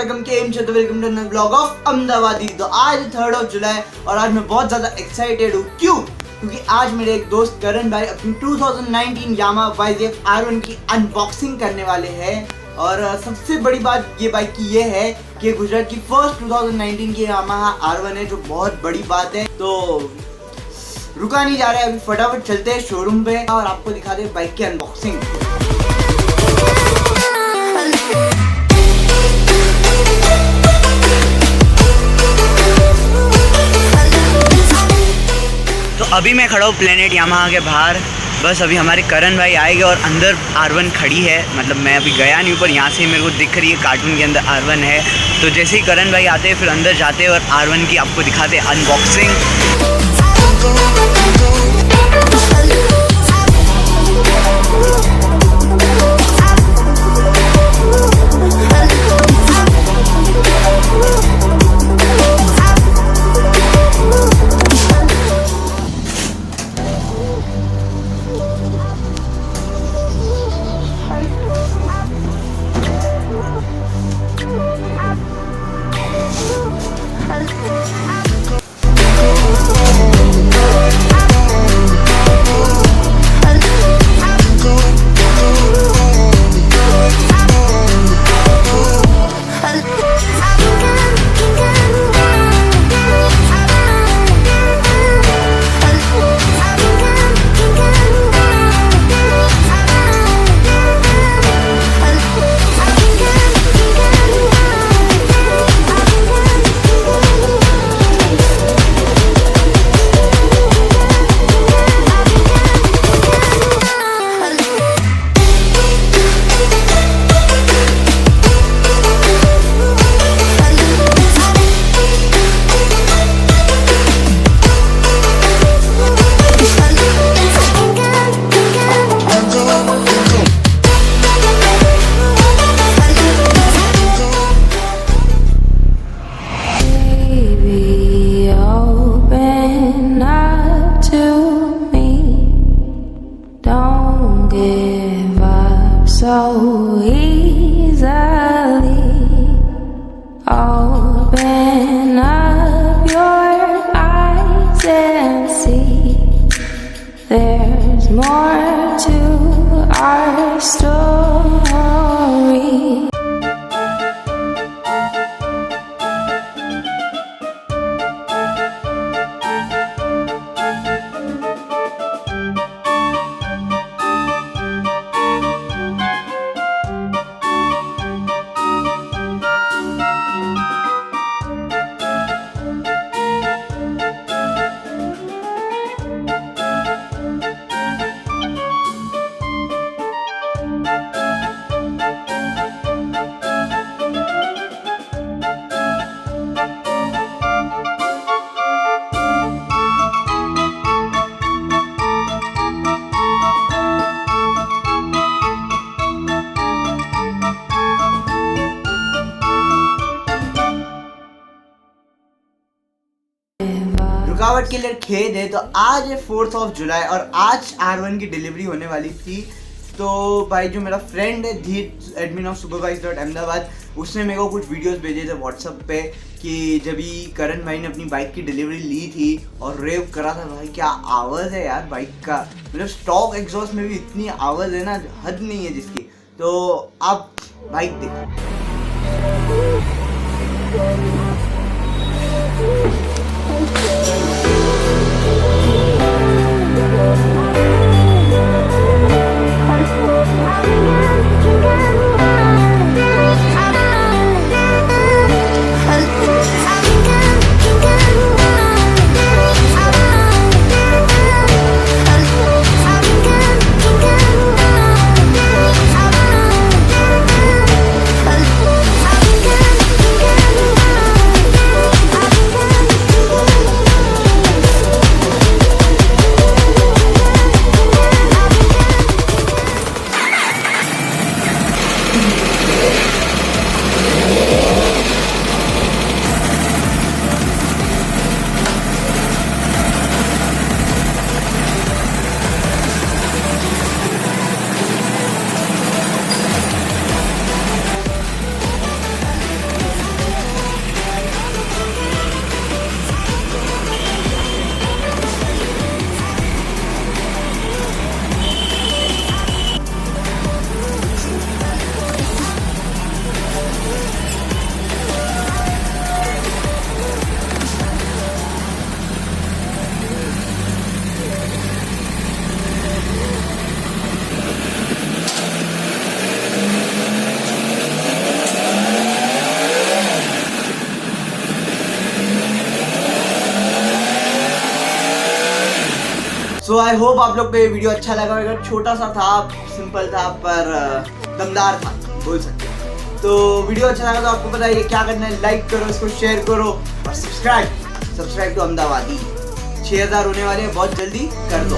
अस्सलामुअलैकुम केम छो तो welcome to another blog of अहमदाबादी। तो आज 3 जुलाई और आज मैं बहुत ज़्यादा एक्साइटेड हूँ। क्यों? क्योंकि आज मेरे एक दोस्त करण भाई अपनी 2019 Yamaha YZF R1 की अनबॉक्सिंग करने वाले हैं। और सबसे बड़ी बात ये बाइक की ये है कि गुजरात की फर्स्ट 2019 की Yamaha R1 है, जो बहुत बड़ी बात है। तो रुका नहीं जा रहा है, अभी फटाफट चलते हैं शोरूम पे और आपको दिखा दे बाइक की अनबॉक्सिंग। तो अभी मैं खड़ा हूँ प्लेनेट यामाहा के बाहर। बस अभी हमारे करण भाई आएंगे और अंदर R1 खड़ी है। मतलब मैं अभी गया नहीं, पर यहाँ से मेरे को दिख रही है कार्टून के अंदर R1 है। तो जैसे ही करण भाई आते हैं फिर अंदर जाते हैं और R1 की आपको दिखाते हैं unboxing. So easily open up your eyes and see there's more to our story. रुकावट के लिए खेद है। तो आज है 4 जुलाई और आज R1 की डिलीवरी होने वाली थी। तो भाई जो मेरा फ्रेंड है धीर, एडमिन ऑफ Superbikes.Ahmedabad, उसने मेरे को कुछ वीडियोस भेजे थे व्हाट्सएप पे कि जब ही करण भाई ने अपनी बाइक की डिलीवरी ली थी और रेव करा था। भाई क्या आवाज़ है यार बाइक का, मतलब स्टॉक एग्जॉस्ट में भी इतनी आवाज़ है ना, हद नहीं है जिसकी। तो आप बाइक देखो। सो आई होप आप लोग को ये वीडियो अच्छा लगा होगा। छोटा सा था, सिंपल था, पर दमदार था बोल सकते हैं। तो वीडियो अच्छा लगा तो आपको पता है क्या करना है, लाइक करो, इसको शेयर करो और सब्सक्राइब टू अहमदाबादी। 6000 होने वाले हैं बहुत जल्दी, कर दो।